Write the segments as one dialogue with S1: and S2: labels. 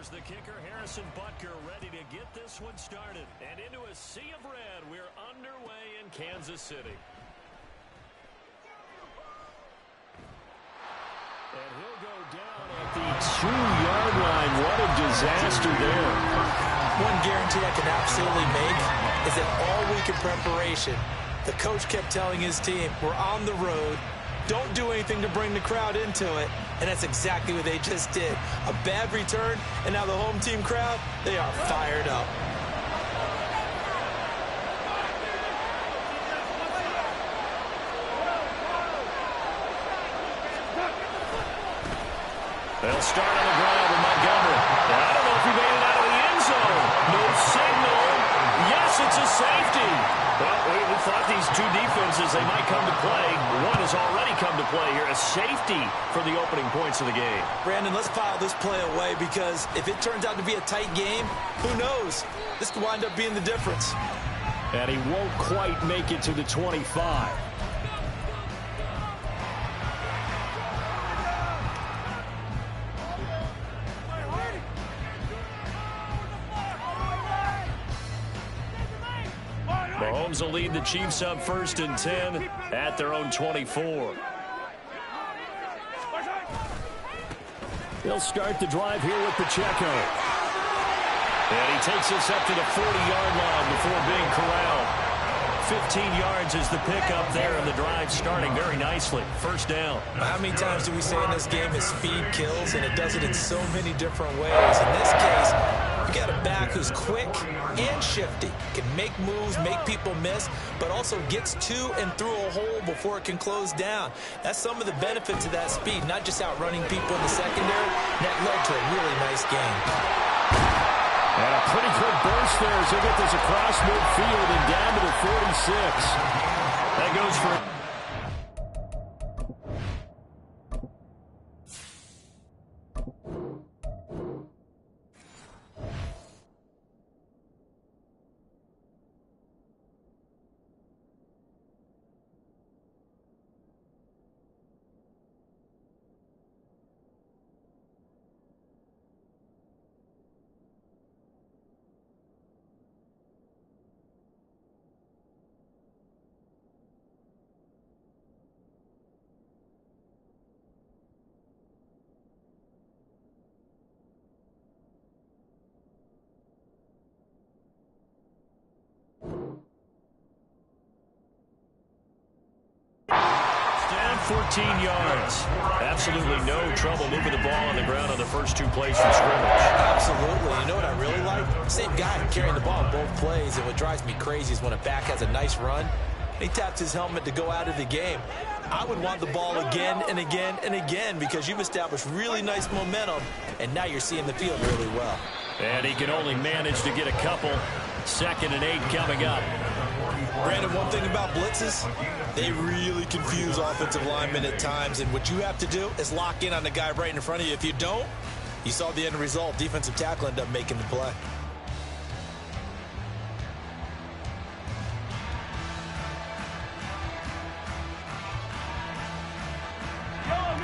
S1: Here's the kicker, Harrison Butker, ready to get this one started. And into a sea of red, we're underway in Kansas City. And he'll go down at the 2-yard line. What a disaster there.
S2: One guarantee I can absolutely make is that all week in preparation, the coach kept telling his team, we're on the road. Don't do anything to bring the crowd into it. And that's exactly what they just did. A bad return, and now the home team crowd, they are fired up.
S1: They'll start on the ground with Montgomery. I don't know if he made it out of the end zone. No signal. Yes, it's a safety. Well, we thought these two defenses, they might come to play. One has already come to play here. A safety for the opening points of the game.
S2: Brandon, let's file this play away because if it turns out to be a tight game, who knows? This could wind up being the difference.
S1: And he won't quite make it to the 25. Mahomes will lead the Chiefs up 1st and 10 at their own 24. He'll start the drive here with Pacheco. And he takes us up to the 40-yard line before being corralled. 15 yards is the pickup there, and the drive starting very nicely. 1st down.
S2: How many times do we say in this game is speed kills, and it does it in so many different ways. In this case, you got a back who's quick and shifty, can make moves, make people miss, but also gets to and through a hole before it can close down. That's some of the benefits of that speed, not just outrunning people in the secondary. That led to a really nice game.
S1: And a pretty quick burst there as they get this across midfield and down to the 46. That goes for... Down 14 yards. Absolutely no trouble moving the ball on the ground on the first 2 plays from scrimmage.
S2: Absolutely. You know what I really like? Same guy carrying the ball in both plays, and what drives me crazy is when a back has a nice run, he taps his helmet to go out of the game. I would want the ball again and again and again because you've established really nice momentum, and now you're seeing the field really well.
S1: And he can only manage to get a couple. 2nd and 8 coming up.
S2: Brandon, one thing about blitzes, they really confuse offensive linemen at times, and what you have to do is lock in on the guy right in front of you. If you don't, you saw the end result. Defensive tackle ended up making the play.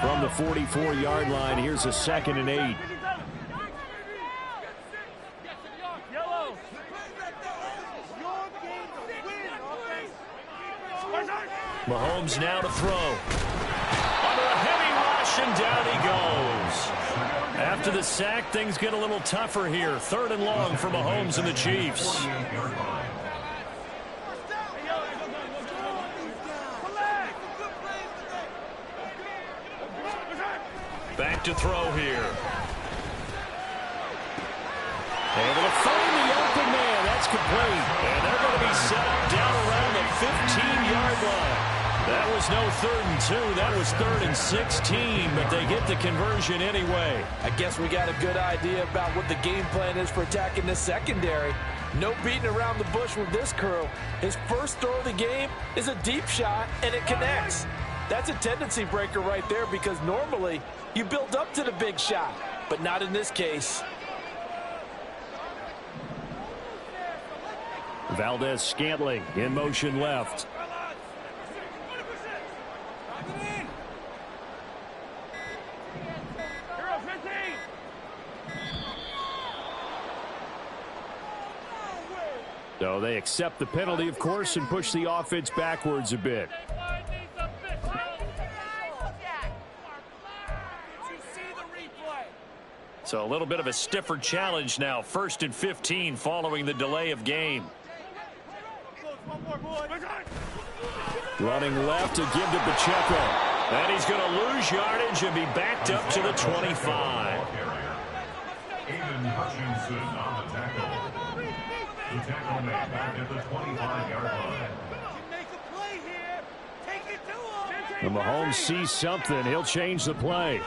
S1: From the 44-yard line, here's a 2nd and 8. Mahomes now to throw. Under a heavy rush, and down he goes. After the sack, things get a little tougher here. 3rd and long for Mahomes and the Chiefs. Back to throw here. Able to find the open man. That's complete. And they're going to be set down around the 15-yard line. That was no 3rd and 2. That was 3rd and 16, but they get the conversion anyway.
S2: I guess we got a good idea about what the game plan is for attacking this secondary. No beating around the bush with this curl. His first throw of the game is a deep shot, and it connects. That's a tendency breaker right there because normally you build up to the big shot, but not in this case.
S1: Valdez-Scantling in motion left. So they accept the penalty, of course, and push the offense backwards a bit. So a little bit of a stiffer challenge now. 1st and 15 following the delay of game. Running left to give to Pacheco. And he's going to lose yardage and be backed up to the 25.
S3: Aiden Hutchinson on the tackle. The tackle made back at the 25-yard line.
S1: And Mahomes sees something. He'll change the play.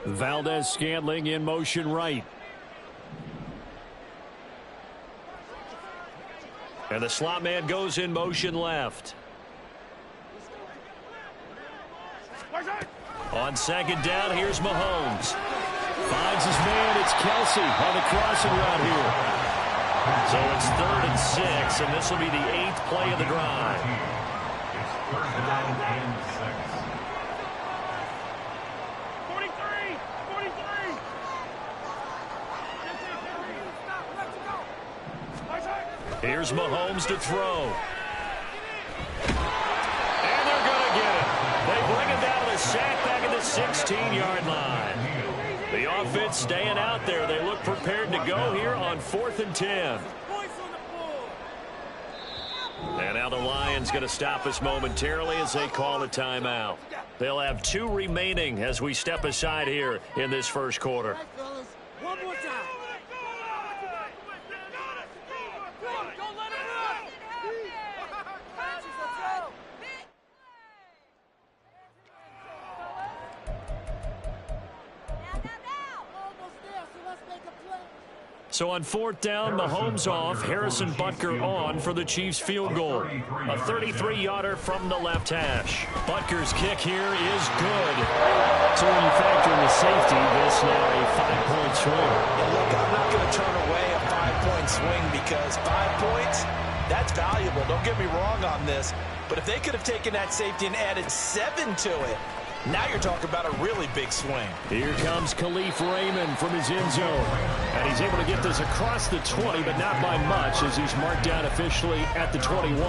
S1: Valdez-Scantling in motion right. And the slot man goes in motion left. On 2nd down, here's Mahomes. Finds his man. It's Kelsey on the crossing route here. So it's 3rd and 6, and this will be the 8th play of the drive.
S3: It's 3rd down and 6.
S4: 43!
S1: Here's Mahomes to throw. And they're going to get it. They bring it down to the sack back at the 16-yard line. The offense staying out there. They look prepared to go here on 4th and 10. And now the Lions going to stop us momentarily as they call a timeout. They'll have 2 remaining as we step aside here in this first quarter.
S4: One more time.
S1: So on 4th down, Mahomes off, Harrison Butker on for the Chiefs field goal. A 33-yarder from the left hash. Butker's kick here is good. So when you factor in the safety, this now a 5-point swing.
S2: And look, I'm not going to turn away a 5-point swing because 5 points, that's valuable. Don't get me wrong on this. But if they could have taken that safety and added 7 to it, now you're talking about a really big swing.
S1: Here comes Khalif Raymond from his end zone. And he's able to get this across the 20, but not by much as he's marked down officially at the 21.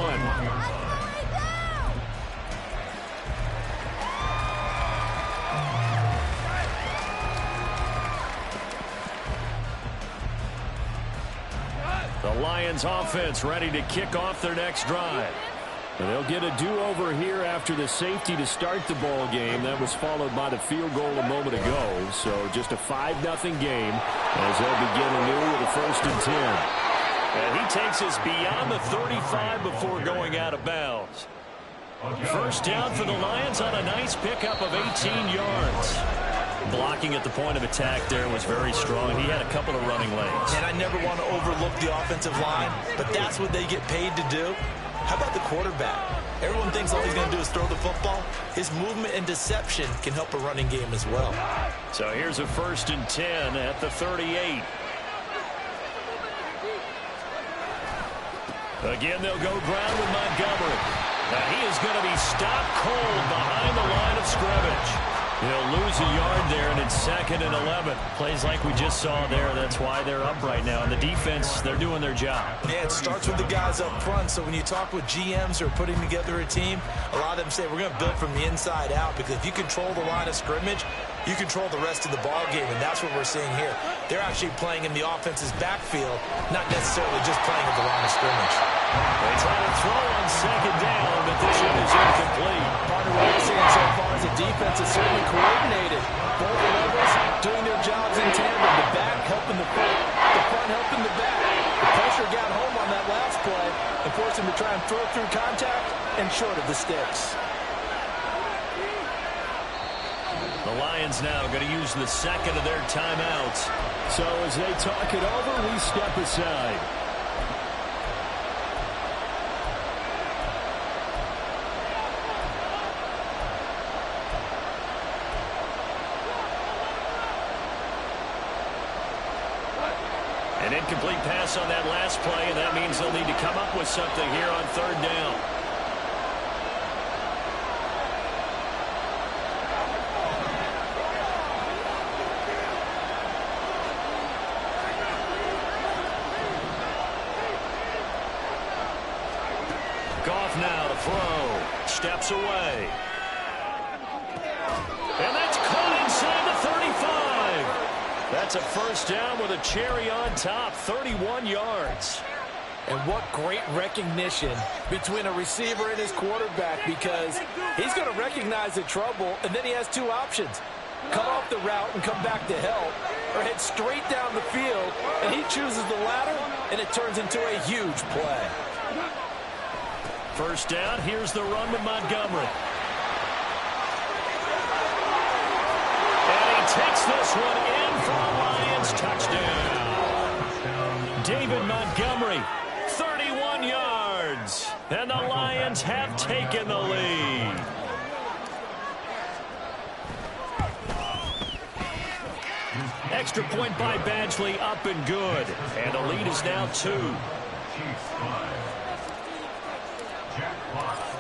S1: The Lions offense ready to kick off their next drive. And they'll get a do-over here after the safety to start the ball game. That was followed by the field goal a moment ago. So just a 5-0 game as they'll begin anew with a 1st and 10. And he takes us beyond the 35 before going out of bounds. 1st down for the Lions on a nice pickup of 18 yards. Blocking at the point of attack there was very strong. He had a couple of running lanes.
S2: And I never want to overlook the offensive line, but that's what they get paid to do. How about the quarterback? Everyone thinks all he's going to do is throw the football. His movement and deception can help a running game as well.
S1: So here's a 1st and 10 at the 38. Again, they'll go ground with Montgomery. Now he is going to be stopped cold behind the line of scrimmage. He'll lose a yard there, and it's 2nd and 11. Plays like we just saw there. That's why they're up right now. And the defense, they're doing their job.
S2: Yeah, it starts with the guys up front. So when you talk with GMs who are putting together a team, a lot of them say we're going to build from the inside out because if you control the line of scrimmage, you control the rest of the ball game, and that's what we're seeing here. They're actually playing in the offense's backfield, not necessarily just playing at the line of scrimmage.
S1: They try to throw on 2nd down, but this one is incomplete.
S2: Part of what we're seeing so far is the defense is certainly coordinated. Both levels doing their jobs in tandem. The back helping the front helping the back. The pressure got home on that last play and forced him to try and throw through contact and short of the sticks.
S1: The Lions now going to use the 2nd of their timeouts. So as they talk it over, we step aside. An incomplete pass on that last play, and that means they'll need to come up with something here on 3rd down. throw. Steps away. And that's caught inside the 35. That's a first down with a cherry on top, 31 yards.
S2: And what great recognition between a receiver and his quarterback, because he's going to recognize the trouble, and then he has two options. Cut off the route and come back to help, or head straight down the field, and he chooses the latter, and it turns into a huge play.
S1: First down, here's the run with Montgomery. And he takes this one in for a Lions touchdown. David Montgomery, 31 yards. And the Lions have taken the lead. Extra point by Badgley, up and good. And the lead is now 2.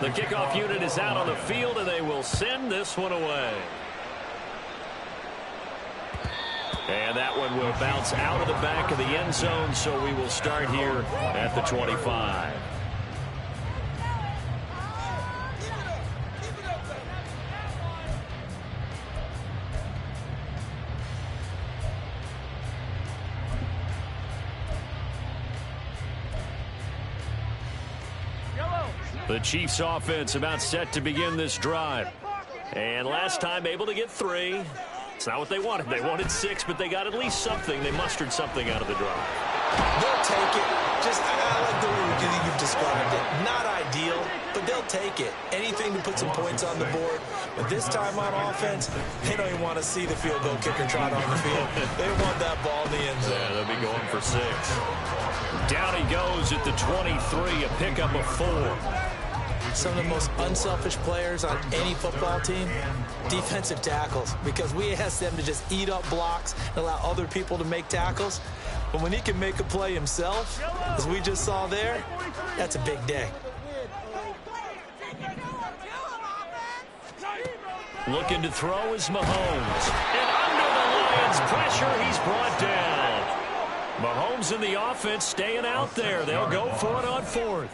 S1: The kickoff unit is out on the field, and they will send this one away. And that one will bounce out of the back of the end zone, so we will start here at the 25. The Chiefs offense about set to begin this drive. And last time able to get 3. It's not what they wanted. They wanted 6, but they got at least something. They mustered something out of the drive.
S2: They'll take it. I like the way you've described it. Not ideal, but they'll take it. Anything to put some points on the board. But this time on offense, they don't even want to see the field goal kicker trot on the field. They want that ball in the end zone.
S1: Yeah, they'll be going for 6. Down he goes at the 23, a pickup of 4.
S2: Some of the most unselfish players on any football team, defensive tackles, because we ask them to just eat up blocks and allow other people to make tackles. But when he can make a play himself, as we just saw there, that's a big day.
S1: Looking to throw is Mahomes. And under the Lions' pressure, he's brought down. Mahomes and the offense staying out there. They'll go for it on 4th.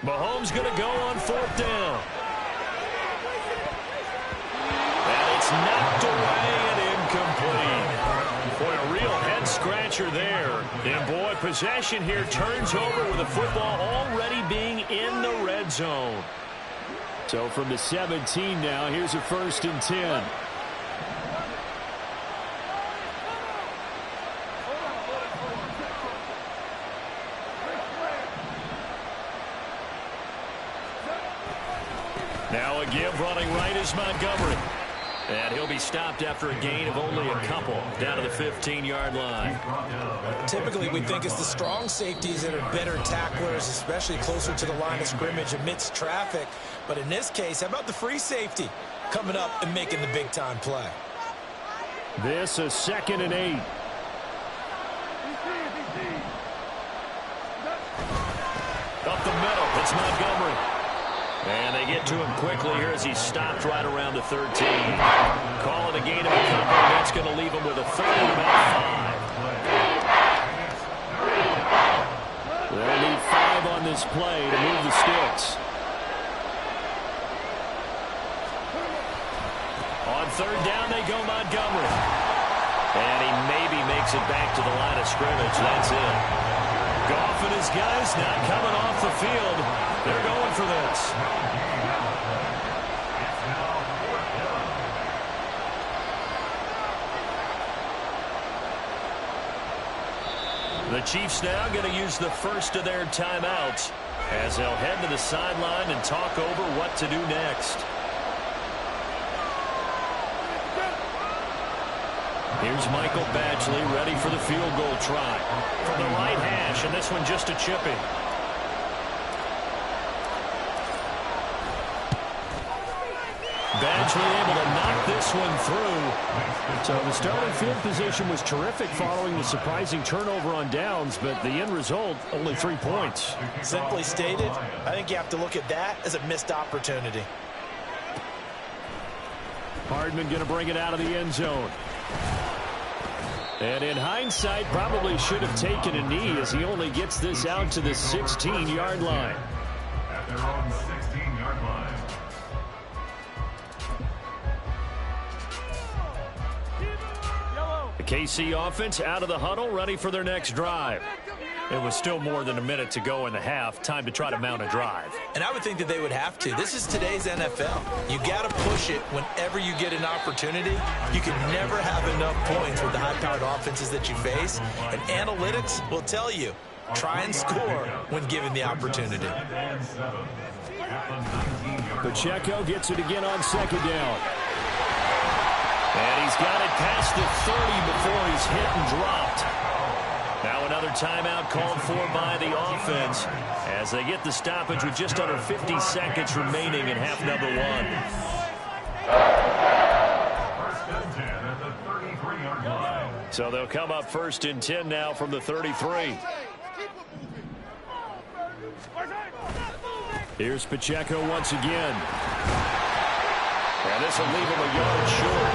S1: Mahomes going to go on 4th down. And it's knocked away and incomplete. Boy, a real head-scratcher there. And, boy, possession here turns over with the football already being in the red zone. So from the 17 now, here's a 1st and 10. Now a give running right is Montgomery. And he'll be stopped after a gain of only a couple down to the 15-yard line.
S2: Typically, we think it's the strong safeties that are better tacklers, especially closer to the line of scrimmage amidst traffic. But in this case, how about the free safety coming up and making the big-time play?
S1: This is 2nd and 8. Up the middle, it's Montgomery. And they get to him quickly here as he's stopped right around the 13. Call it a gain of a couple. That's going to leave him with a 3rd and about 5. They'll need 5 on this play to move the sticks. On 3rd down, they go Montgomery. And he maybe makes it back to the line of scrimmage. That's it. Goff and his guys not coming off the field. They're going for this. The Chiefs now going to use the first of their timeouts as they'll head to the sideline and talk over what to do next. Here's Michael Badgley ready for the field goal try. From the right hash, and this one just a chipping. eventually able to knock this one through. So the starting field position was terrific following the surprising turnover on downs, but the end result, only 3 points.
S2: Simply stated, I think you have to look at that as a missed opportunity.
S1: Hardman going to bring it out of the end zone. And in hindsight, probably should have taken a knee as he only gets this out to the 16-yard line.
S3: At their own 16-yard line.
S1: The KC offense out of the huddle, ready for their next drive. It was still more than a minute to go in the half. Time to try to mount a drive.
S2: And I would think that they would have to. This is today's NFL. You got to push it whenever you get an opportunity. You can never have enough points with the high-powered offenses that you face. And analytics will tell you, try and score when given the opportunity.
S1: Pacheco gets it again on second down. And he's got it past the 30 before he's hit and dropped. Now another timeout called for by the offense as they get the stoppage with just under 50 seconds remaining in half number one.
S3: First and 10 at the 33-yard line.
S1: So they'll come up first and 10 now from the 33. Here's Pacheco once again. And this will leave him a yard short.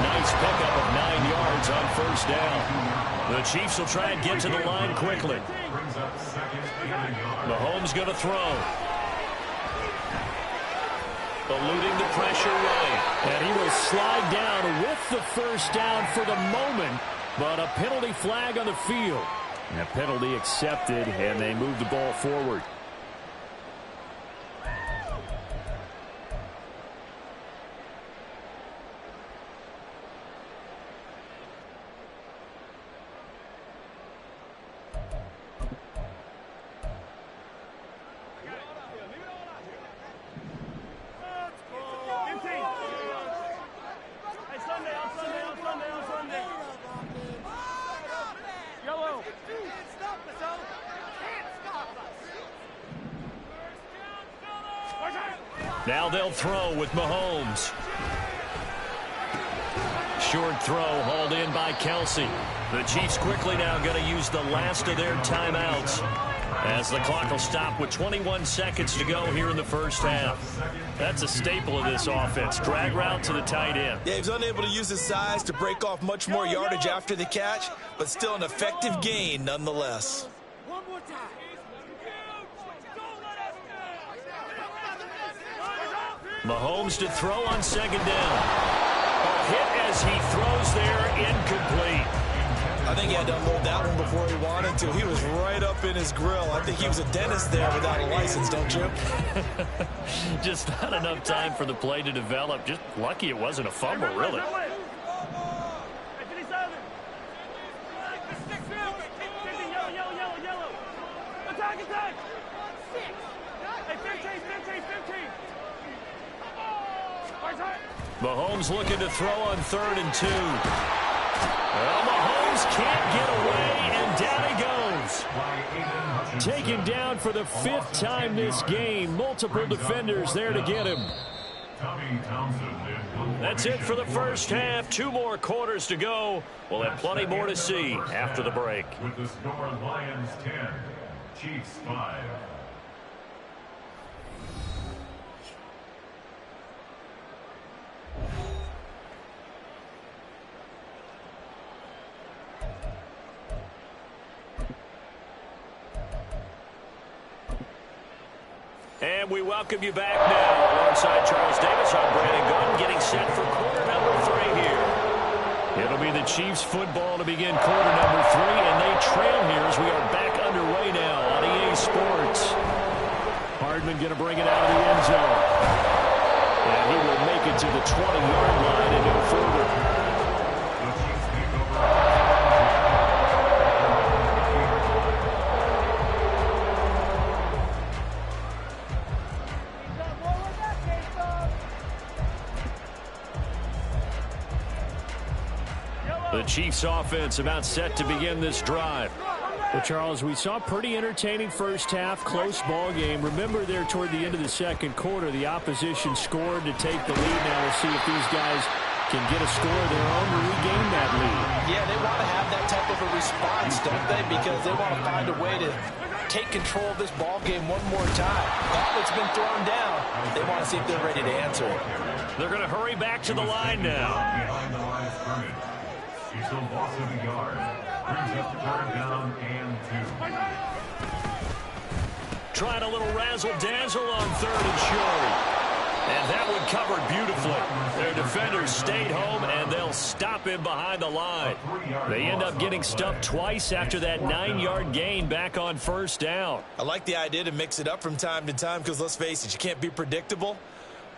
S1: Nice pickup of 9 yards on first down. The Chiefs will try and get to the line quickly. Mahomes going to throw. Eluding the pressure right. And he will slide down with the first down for the moment. But a penalty flag on the field. And a penalty accepted, and they move the ball forward. Now they'll throw with Mahomes. Short throw hauled in by Kelsey. The Chiefs quickly now going to use the last of their timeouts as the clock will stop with 21 seconds to go here in the first half. That's a staple of this offense. Drag route to the tight end.
S2: Yeah, he was unable to use his size to break off much more yardage after the catch, but still an effective gain nonetheless.
S4: One more time.
S1: Mahomes to throw on second down. A hit as he throws there, incomplete.
S2: I think he had to unload that one before he wanted to. He was right up in his grill. I think he was a dentist there without a license, don't you?
S1: Just not enough time for the play to develop. Just lucky it wasn't a fumble, really. Mahomes looking to throw on 3rd and 2. Well, Mahomes can't get away, and down he goes. Taken down for the 5th time this game. Multiple defenders there to get him. That's it for the first half. 2 more quarters to go. We'll have plenty more to see after the break.
S3: With the score, Lions 10, Chiefs 5.
S1: And we welcome you back now. Alongside Charles Davis, I'm Brandon Gordon, getting set for quarter number 3 here. It'll be the Chiefs football to begin quarter number 3, and they trail here as we are back underway now on EA Sports. Hardman going to bring it out of the end zone. And he will make it to the 20-yard line and no further. The Chiefs offense about set to begin this drive. Well, Charles, we saw a pretty entertaining first half, close ball game. Remember there toward the end of the second quarter, the opposition scored to take the lead. Now we'll see if these guys can get a score of their own to regain that lead.
S2: Yeah, they want to have that type of a response, don't they? Because they want to find a way to take control of this ball game one more time. Now it's been thrown down. They want to see if they're ready to answer it.
S1: They're going to hurry back to the line now.
S3: Behind the line of scrimmage. He's a loss of a yard. Brings up third down and 2.
S1: Trying a little razzle-dazzle on third and short. And that one covered beautifully. Their defenders stayed home, and they'll stop him behind the line. They end up getting stuffed twice after that 9-yard gain back on first down.
S2: I like the idea to mix it up from time to time because, let's face it, you can't be predictable.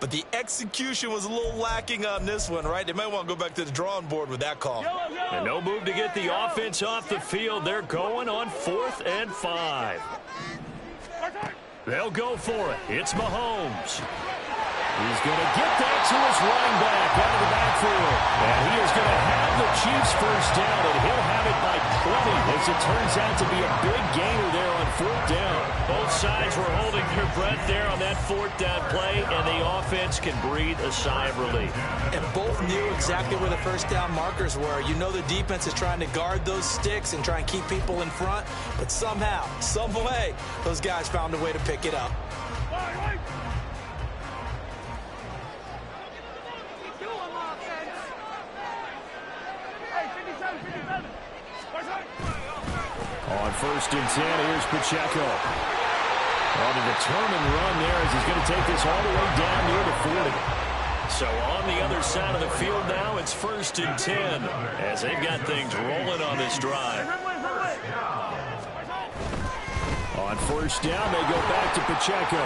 S2: But the execution was a little lacking on this one, right? They might want to go back to the drawing board with that call.
S1: And no move to get the offense off the field. They're going on 4th and 5. They'll go for it. It's Mahomes. He's going to get that to his running back out of the backfield. And he is going to have the Chiefs first down, and he'll have it by 20 as it turns out to be a big gainer there on 4th down. Both sides were holding their breath there on that 4th down play, and the offense can breathe a sigh of relief.
S2: And both knew exactly where the first down markers were. You know the defense is trying to guard those sticks and try and keep people in front, but somehow, some way, those guys found a way to pick it up.
S1: On 1st and 10, here's Pacheco. On a determined run there as he's going to take this all the way down near the 40. So on the other side of the field now, it's 1st and 10 as they've got things rolling on this drive. On 1st down, they go back to Pacheco.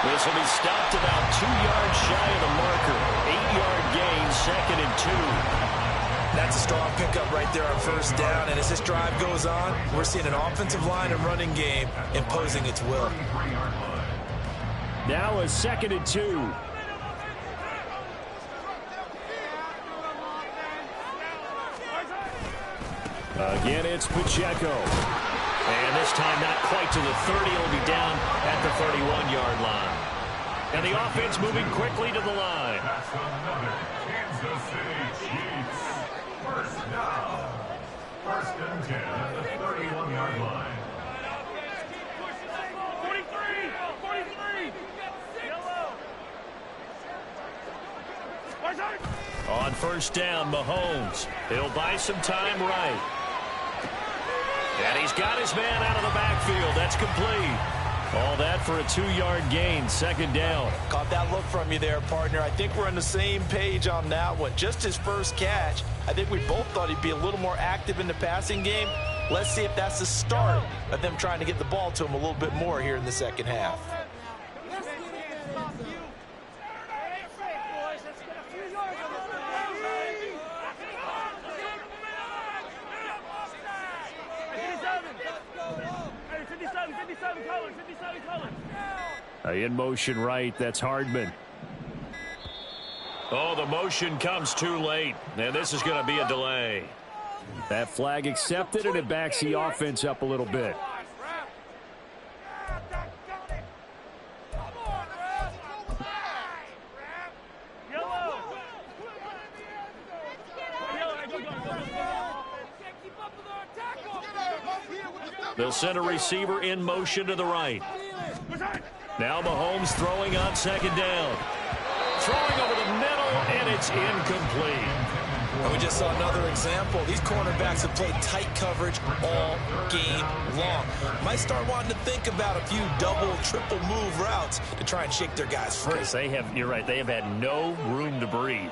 S1: This will be stopped about 2 yards shy of the marker. 8-yard gain, 2nd and 2.
S2: That's a strong pickup right there on first down. And as this drive goes on, we're seeing an offensive line and running game imposing its will.
S1: Now a 2nd and 2. Again, it's Pacheco. And this time not quite to the 30. It'll be down at the 31-yard line. And the offense moving quickly to the line.
S3: That's another Kansas City Chiefs. First down. 1st and 10 at the 31-yard line.
S4: 43! 43!
S1: On 1st down, Mahomes. He'll buy some time right. And he's got his man out of the backfield. That's complete. All that for a 2-yard gain, 2nd down.
S2: Caught that look from you there, partner. I think we're on the same page on that one. Just his first catch. I think we both thought he'd be a little more active in the passing game. Let's see if that's the start of them trying to get the ball to him a little bit more here in the second half.
S1: In motion right, that's Hardman. Oh, the motion comes too late, and this is going to be a delay. That flag accepted, and it backs the offense up a little bit. They'll send a receiver in motion to the right. Now Mahomes throwing on 2nd down. Throwing over the middle, and it's incomplete.
S2: And we just saw another example. These cornerbacks have played tight coverage all game long. Might start wanting to think about a few double, triple move routes to try and shake their guys free.
S1: Because they have, you're right, they have had no room to breathe.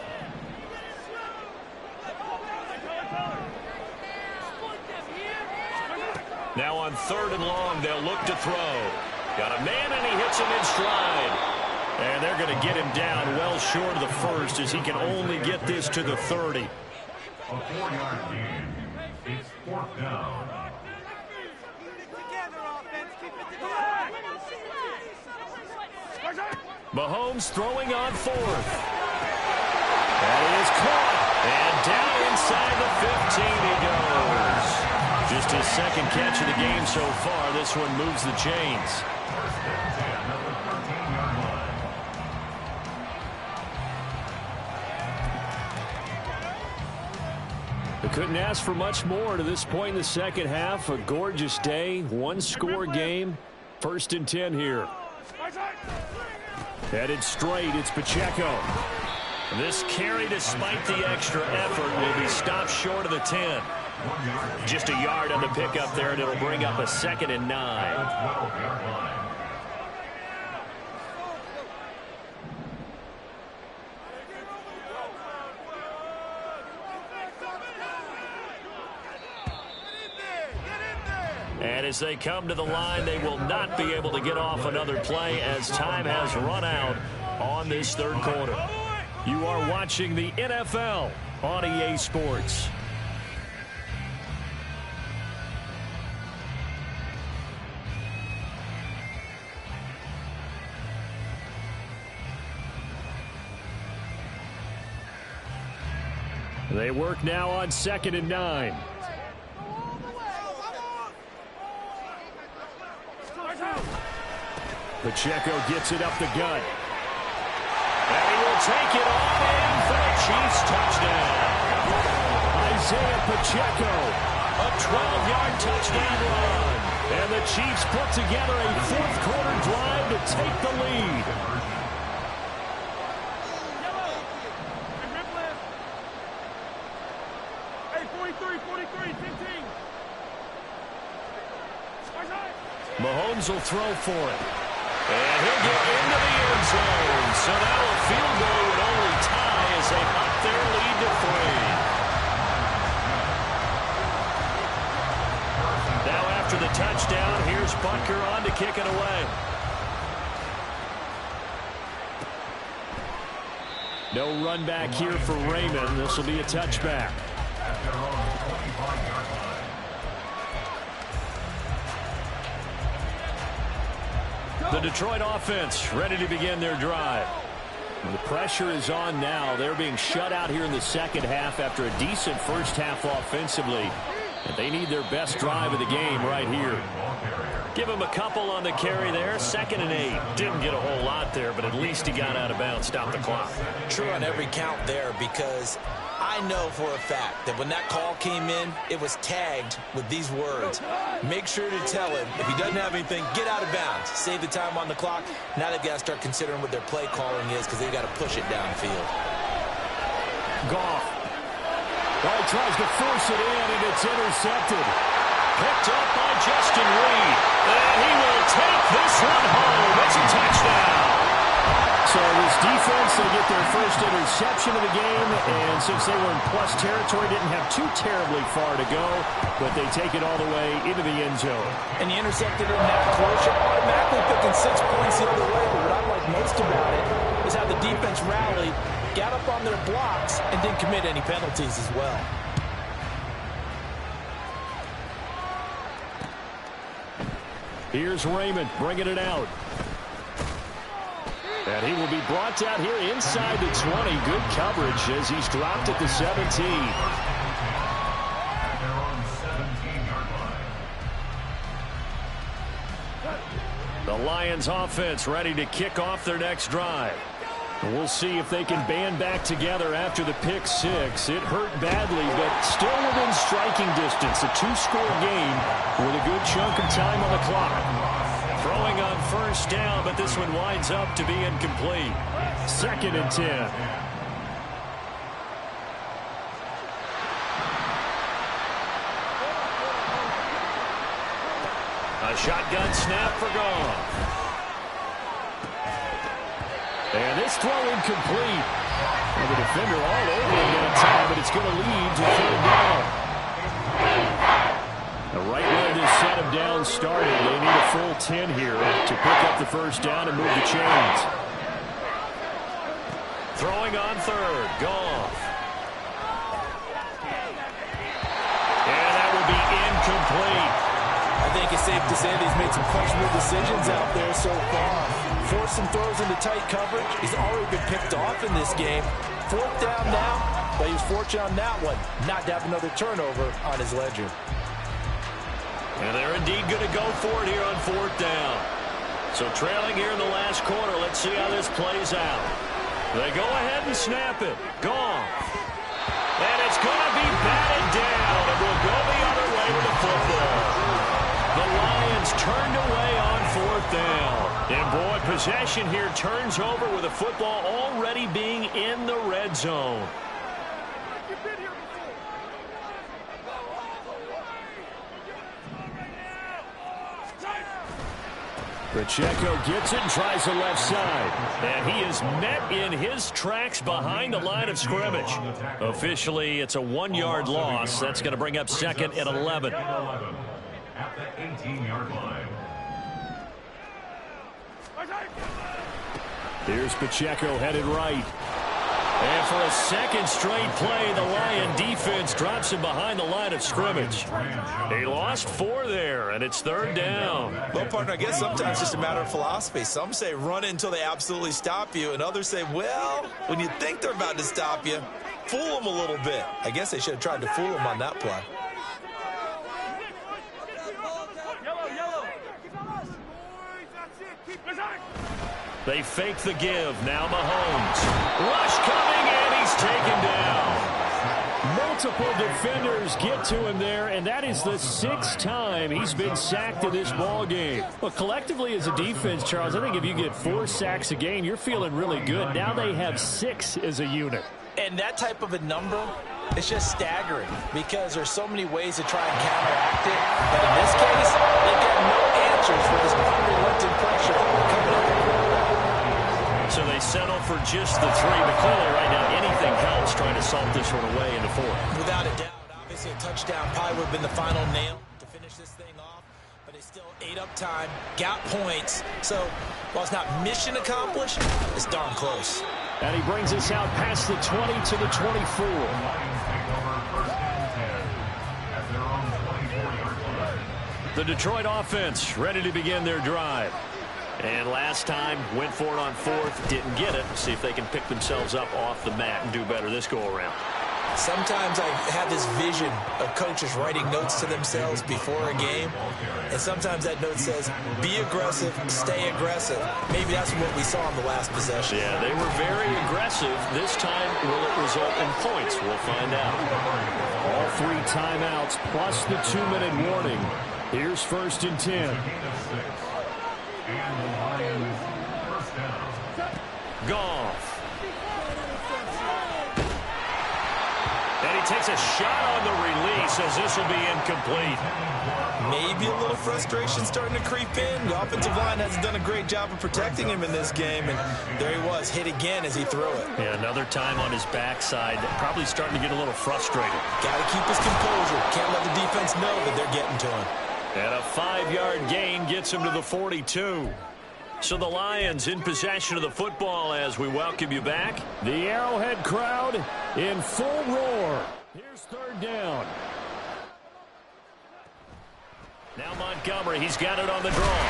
S1: Now on 3rd and long, they'll look to throw. Got a man, and he hits him in stride. And they're going to get him down well short of the 1st as he can only get this to the 30.
S3: A 4-yard gain. It's 4th down.
S1: Mahomes throwing on 4th. That is caught. And down inside the 15 he goes. Just his second catch of the game so far. This one moves the chains. They couldn't ask for much more to this point in the second half. A gorgeous day, one-score game. 1st and 10 here. Headed straight, it's Pacheco. This carry, despite the extra effort, will be stopped short of the 10. Just a yard on the pickup there, and it'll bring up a 2nd and 9. And as they come to the line, they will not be able to get off another play as time has run out on this third quarter. You are watching the NFL on EA Sports. They work now on 2nd and 9. Pacheco gets it up the gut. And he will take it on in for the Chiefs touchdown. Isaiah Pacheco, a 12-yard touchdown run. And the Chiefs put together a fourth-quarter drive to take the lead.
S4: Hey, 43, 15.
S1: Mahomes will throw for it. And he'll get into the end zone. So now a field goal would only tie as they up their lead to 3. Now after the touchdown, here's Butker on to kick it away. No run back here for Raymond. This will be a touchback. The Detroit offense ready to begin their drive. The pressure is on now. They're being shut out here in the second half after a decent first half offensively. And they need their best drive of the game right here. Give him a couple on the carry there. 2nd and 8. Didn't get a whole lot there, but at least he got out of bounds. Stopped the clock.
S2: True on every count there, because I know for a fact that when that call came in, it was tagged with these words. Make sure to tell him, if he doesn't have anything, get out of bounds. Save the time on the clock. Now they've got to start considering what their play calling is, because they've got to push it downfield.
S1: Goff. Well, he tries to force it in, and it's intercepted. Picked up by Justin Reed. And he will take this one home. It's a touchdown. So this defense, they get their first interception of the game, and since they were in plus territory, didn't have too terribly far to go, but they take it all the way into the end zone.
S2: And you intercepted in that close, you're automatically picking 6 points the other way. But what I like most about it is how the defense rallied, got up on their blocks, and didn't commit any penalties as well.
S1: Here's Raymond bringing it out. And he will be brought down here inside the 20. Good coverage as he's dropped at the 17. The Lions offense ready to kick off their next drive. We'll see if they can band back together after the pick 6. It hurt badly, but still within striking distance. A 2-score game with a good chunk of time on the clock. Throwing on first down, but this one winds up to be incomplete. 2nd and 10. A shotgun snap for Goff. And this throw incomplete. And the defender all over it that time, but it's going to lead to 3rd down. Right where this set of downs started, they need a full 10 here to pick up the first down and move the chains. Throwing on 3rd, Goff. And that will be incomplete.
S2: I think it's safe to say that he's made some questionable decisions out there so far. Forced some throws into tight coverage. He's already been picked off in this game. 4th down now, but he was fortunate on that one not to have another turnover on his ledger.
S1: And they're indeed going to go for it here on 4th down. So trailing here in the last quarter. Let's see how this plays out. They go ahead and snap it. Gone. And it's going to be batted down. And we'll go the other way with the football. The Lions turned away on 4th down. And boy, possession here turns over with the football already being in the red zone. Pacheco gets it and tries the left side. And he is met in his tracks behind the line of scrimmage. Officially, it's a 1-yard loss. That's going to bring up 2nd and 11.
S3: At the 18-yard line.
S1: Here's Pacheco headed right. And for a second straight play, the Lion defense drops him behind the line of scrimmage. He lost 4 there, and it's 3rd down.
S2: Well, partner, I guess sometimes it's just a matter of philosophy. Some say run it until they absolutely stop you, and others say, well, when you think they're about to stop you, fool them a little bit. I guess they should have tried to fool them on that play.
S1: They fake the give. Now Mahomes. Rush coming, and he's taken down. Multiple defenders get to him there, and that is the 6th time he's been sacked in this ball game. Well, collectively as a defense, Charles, I think if you get 4 sacks a game, you're feeling really good. Now they have 6 as a unit.
S2: And that type of a number, it's just staggering because there's so many ways to try and counteract it. But in this case, they've got no answers for this unrelenting pressure coming up.
S1: So they settle for just the 3, but clearly right now anything helps trying to salt this one away in the 4th.
S2: Without a doubt, obviously a touchdown probably would have been the final nail to finish this thing off, but it's still ate up time, got points. So while it's not mission accomplished, it's darn close.
S1: And he brings us out past the 20 to the 24.
S3: Lions take over 1st and 10 at their own 24-yard line.
S1: The Detroit offense ready to begin their drive. And last time, went for it on 4th, didn't get it. See if they can pick themselves up off the mat and do better this go-around.
S2: Sometimes I have this vision of coaches writing notes to themselves before a game, and sometimes that note says, be aggressive, stay aggressive. Maybe that's what we saw in the last possession.
S1: Yeah, they were very aggressive. This time, will it result in points? We'll find out. All 3 timeouts plus the 2-minute warning. Here's 1st and 10.
S3: And the Lions 1st down.
S1: Goff. And he takes a shot on the release as this will be incomplete.
S2: Maybe a little frustration starting to creep in. The offensive line hasn't done a great job of protecting him in this game, and there he was, hit again as he threw it.
S1: Yeah, another time on his backside, probably starting to get a little frustrated.
S2: Got to keep his composure. Can't let the defense know that they're getting to him.
S1: And a 5-yard gain gets him to the 42. So the Lions in possession of the football as we welcome you back. The Arrowhead crowd in full roar. Here's 3rd down. Now Montgomery, he's got it on the draw.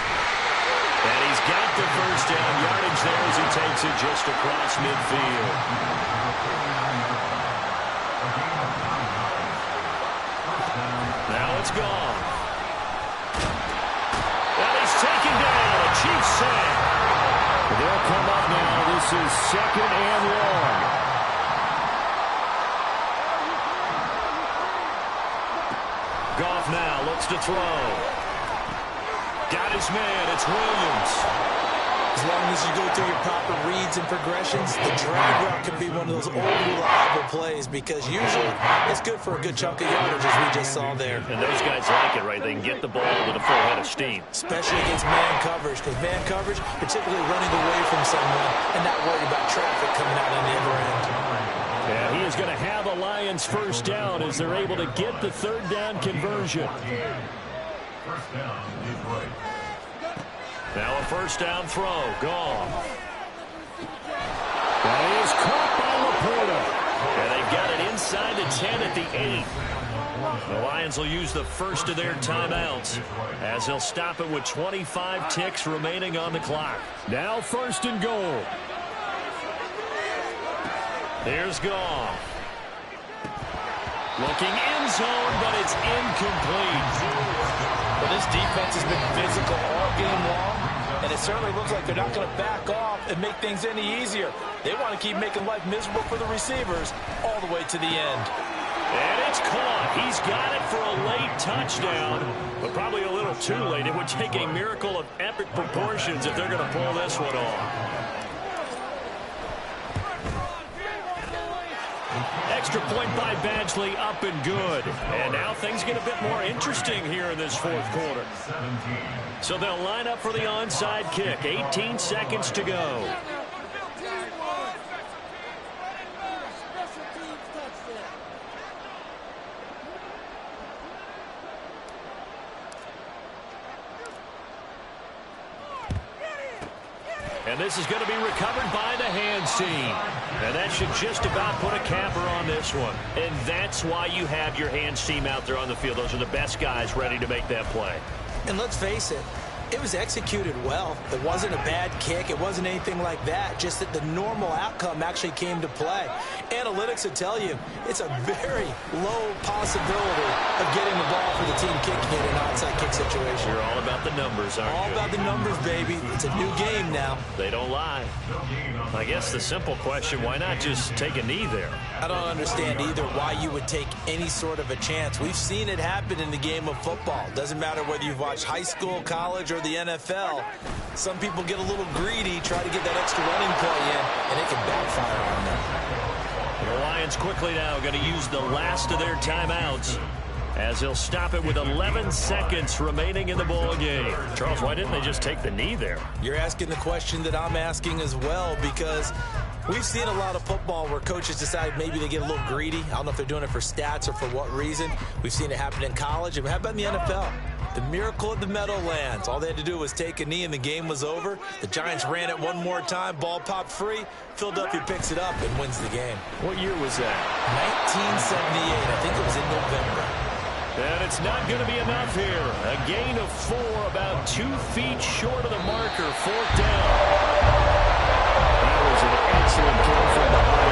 S1: And he's got the 1st down yardage there as he takes it just across midfield. Now it's gone. And he's taken down. A Chiefs sack. They'll come up now. This is 2nd and long. Goff now looks to throw. Got his man. It's Williams.
S2: As long as you go through your proper reads and progressions, the drag route can be one of those old reliable plays because usually it's good for a good chunk of yardage as we just saw there.
S1: And those guys like it, right? They can get the ball with a full head of steam.
S2: Especially against man coverage, because man coverage, particularly running away from someone and not worried about traffic coming out on the other end.
S1: Yeah, he is going to have a Lions 1st down as they're able to get the 3rd down conversion.
S3: 1st down, Detroit.
S1: Now a 1st down throw. Gone. That is caught by Laporta. And they've got it inside the 10 at the 8. The Lions will use the first of their timeouts as they'll stop it with 25 ticks remaining on the clock. Now 1st and goal. Here's Goff. Looking end zone, but it's incomplete.
S2: Well, this defense has been physical all game long, and it certainly looks like they're not going to back off and make things any easier. They want to keep making life miserable for the receivers all the way to the end.
S1: And it's caught. He's got it for a late touchdown, but probably a little too late. It would take a miracle of epic proportions if they're going to pull this one off. Extra point by Badgley, up and good. And now things get a bit more interesting here in this fourth quarter. So they'll line up for the onside kick. 18 seconds to go. And this is going to be recovered by the hands team. And that should just about put a capper on this one. And that's why you have your hands team out there on the field. Those are the best guys ready to make that play.
S2: And let's face it, it was executed well. It wasn't a bad kick. It wasn't anything like that. Just that the normal outcome actually came to play. Analytics will tell you it's a very low possibility of getting the ball for the team kicking it in an onside kick situation.
S1: You're all about the numbers, aren't you?
S2: All about the numbers, baby. It's a new game now.
S1: They don't lie. I guess the simple question, why not just take a knee there?
S2: I don't understand either why you would take any sort of a chance. We've seen it happen in the game of football. Doesn't matter whether you've watched high school, college, or the NFL. Some people get a little greedy, try to get that extra running play in, and it can backfire on them.
S1: The Lions quickly now going to use the last of their timeouts as they'll stop it with 11 seconds remaining in the ball game. Charles, why didn't they just take the knee there?
S2: You're asking the question that I'm asking as well, because we've seen a lot of football where coaches decide maybe they get a little greedy. I don't know if they're doing it for stats or for what reason. We've seen it happen in college, and how about in the NFL? The miracle of the Meadowlands. All they had to do was take a knee and the game was over. The Giants ran it one more time. Ball popped free. Philadelphia picks it up and wins the game.
S1: What year was that?
S2: 1978. I think it was in November.
S1: And it's not going to be enough here. A gain of 4, about 2 feet short of the marker. 4th down. That was an excellent play from behind.